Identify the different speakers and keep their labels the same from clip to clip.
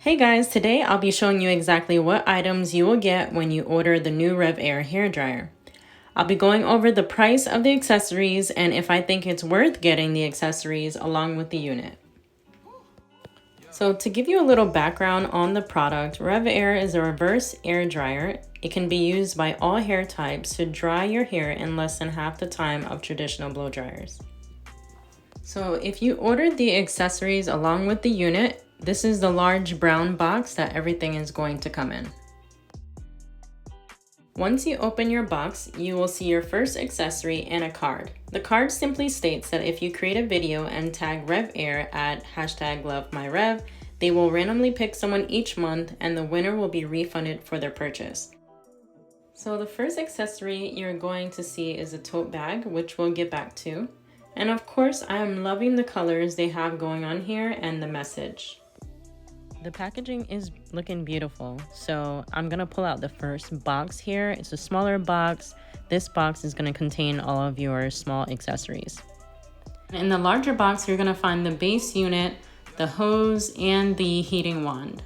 Speaker 1: Hey guys, today I'll be showing you exactly what items you will get when you order the new Revair hairdryer. I'll be going over the price of the accessories and if I think it's worth getting the accessories along with the unit. So to give you a little background on the product, Revair is a reverse air dryer. It can be used by all hair types to dry your hair in less than half the time of traditional blow dryers. So if you ordered the accessories along with the unit, this is the large brown box that everything is going to come in. Once you open your box, you will see your first accessory and a card. The card simply states that if you create a video and tag Revair at #LoveMyRev, they will randomly pick someone each month and the winner will be refunded for their purchase. So the first accessory you're going to see is a tote bag, which we'll get back to. And of course, I am loving the colors they have going on here and the message. The packaging is looking beautiful, so I'm gonna pull out the first box here. It's a smaller box. This box is gonna contain all of your small accessories. In the larger box, you're gonna find the base unit, the hose, and the heating wand.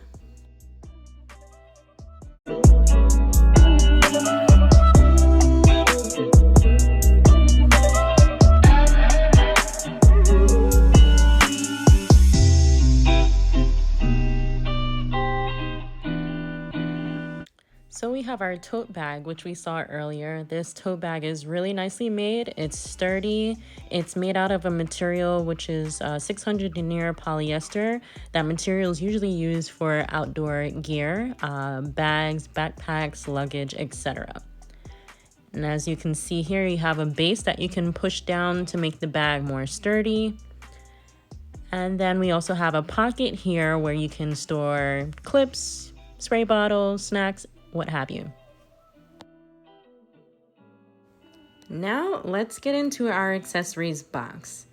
Speaker 1: So we have our tote bag, which we saw earlier. This tote bag is really nicely made. It's sturdy. It's made out of a material which is 600 denier polyester. That material is usually used for outdoor gear, bags, backpacks, luggage, etc. And as you can see here, you have a base that you can push down to make the bag more sturdy. And then we also have a pocket here where you can store clips, spray bottles, snacks, what have you. Now let's get into our accessories box.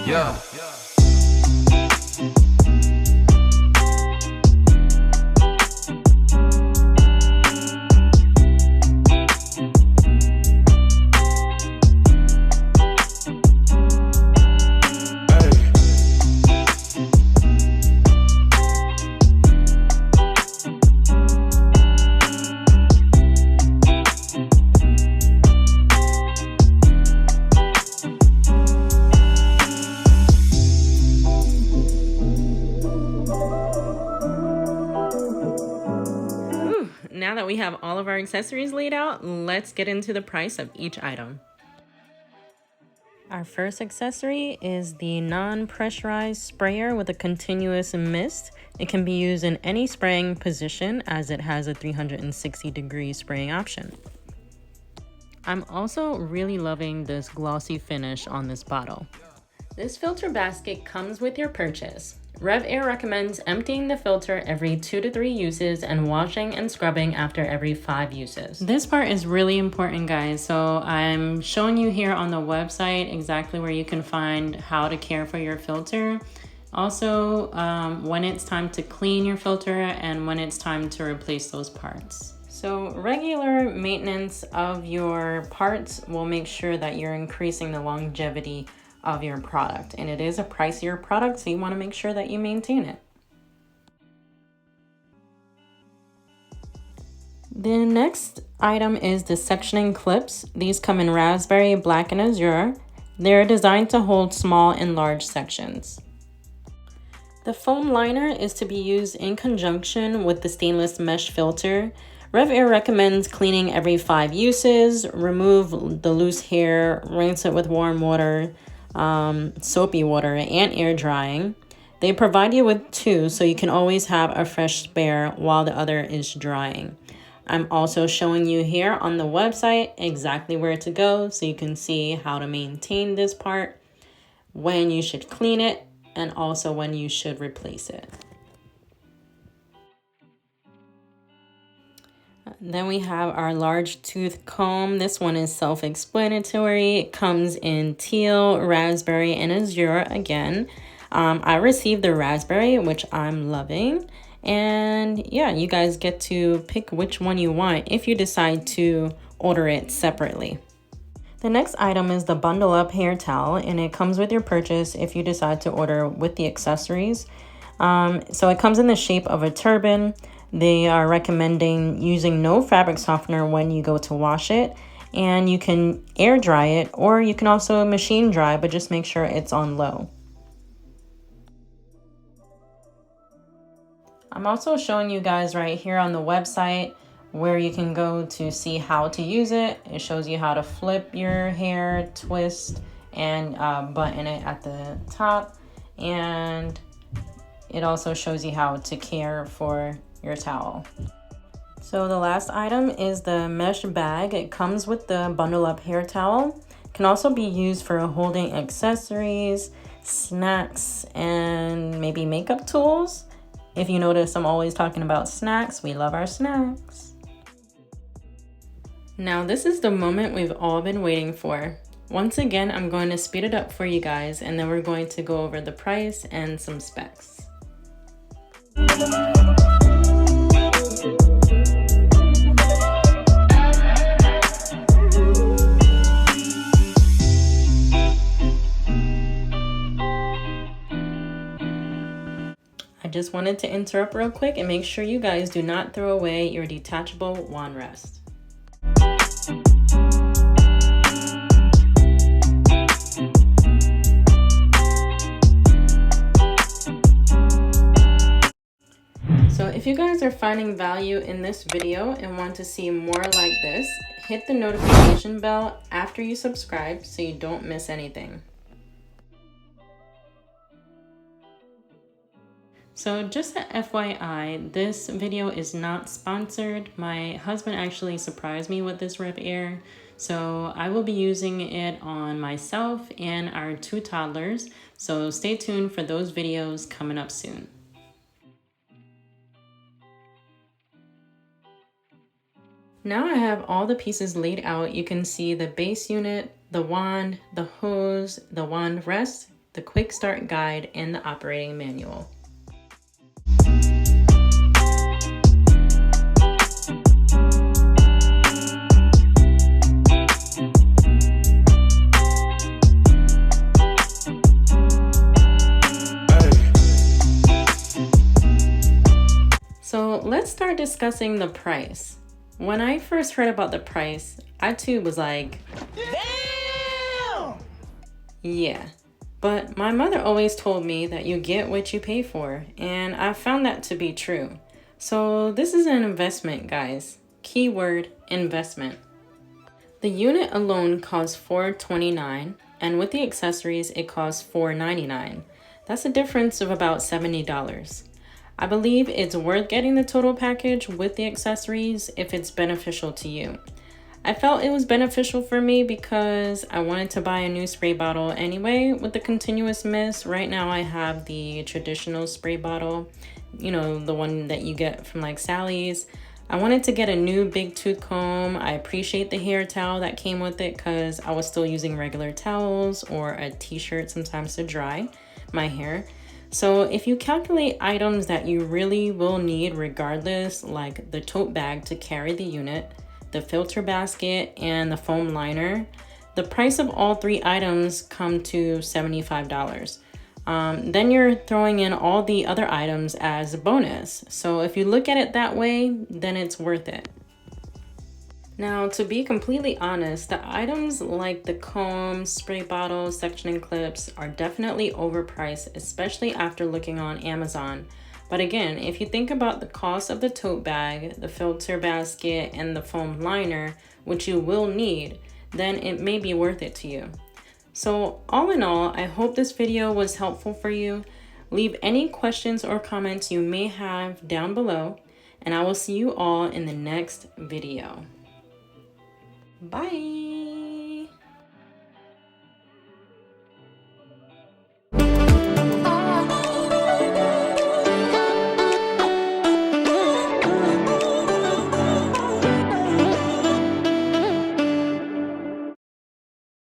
Speaker 2: Yeah.
Speaker 1: Now that we have all of our accessories laid out, let's get into the price of each item. Our first accessory is the non-pressurized sprayer with a continuous mist. It can be used in any spraying position as it has a 360-degree spraying option. I'm also really loving this glossy finish on this bottle. This filter basket comes with your purchase. Revair recommends emptying the filter every 2 to 3 uses and washing and scrubbing after every 5 uses. This part is really important, guys, so I'm showing you here on the website exactly where you can find how to care for your filter. Also, when it's time to clean your filter and when it's time to replace those parts. So regular maintenance of your parts will make sure that you're increasing the longevity of your product, and it is a pricier product, so you want to make sure that you maintain it. The next item is the sectioning clips. These come in raspberry, black, and azure. They're designed to hold small and large sections. The foam liner is to be used in conjunction with the stainless mesh filter. Revair recommends cleaning every 5 uses, remove the loose hair, rinse it with warm water, soapy water, and air drying. They provide you with 2, so you can always have a fresh spare while the other is drying. I'm also showing you here on the website exactly where to go so you can see how to maintain this part, when you should clean it, and also when you should replace it. Then we have our large tooth comb. This one is self-explanatory. It comes in teal, raspberry, and azure again. I received the raspberry, which I'm loving. And yeah, you guys get to pick which one you want if you decide to order it separately. The next item is the bundle up hair towel, and it comes with your purchase if you decide to order with the accessories. So it comes in the shape of a turban. They are recommending using no fabric softener when you go to wash it, and you can air dry it, or you can also machine dry, but just make sure it's on low. I'm also showing you guys right here on the website where you can go to see how to use it. It shows you how to flip your hair, twist, and button it at the top. And it also shows you how to care for your towel. So the last item is the mesh bag. It comes with the bundle up hair towel. It can also be used for holding accessories, snacks, and maybe makeup tools. If you notice, I'm always talking about snacks. We love our snacks. Now this is the moment we've all been waiting for. Once again, I'm going to speed it up for you guys, and then we're going to go over the price and some specs. I just wanted to interrupt real quick and make sure you guys do not throw away your detachable wand rest. So if you guys are finding value in this video and want to see more like this, hit the notification bell after you subscribe so you don't miss anything. So just a FYI, this video is not sponsored. My husband actually surprised me with this Revair, so I will be using it on myself and our 2 toddlers. So stay tuned for those videos coming up soon. Now I have all the pieces laid out. You can see the base unit, the wand, the hose, the wand rest, the quick start guide, and the operating manual. So let's start discussing the price. When I first heard about the price, I too was like, damn! Yeah, but my mother always told me that you get what you pay for, and I found that to be true. So this is an investment, guys. Keyword, investment. The unit alone costs $429, and with the accessories, it costs $499. That's a difference of about $70. I believe it's worth getting the total package with the accessories if it's beneficial to you. I felt it was beneficial for me because I wanted to buy a new spray bottle anyway with the continuous mist. Right now I have the traditional spray bottle, you know, the one that you get from like Sally's. I wanted to get a new big tooth comb. I appreciate the hair towel that came with it because I was still using regular towels or a t-shirt sometimes to dry my hair. So if you calculate items that you really will need regardless, like the tote bag to carry the unit, the filter basket, and the foam liner, the price of all 3 items come to $75. Then you're throwing in all the other items as a bonus. So if you look at it that way, then it's worth it. Now, to be completely honest, the items like the comb, spray bottles, sectioning clips are definitely overpriced, especially after looking on Amazon. But again, if you think about the cost of the tote bag, the filter basket, and the foam liner, which you will need, then it may be worth it to you. So all in all, I hope this video was helpful for you. Leave any questions or comments you may have down below, and I will see you all in the next video. Bye!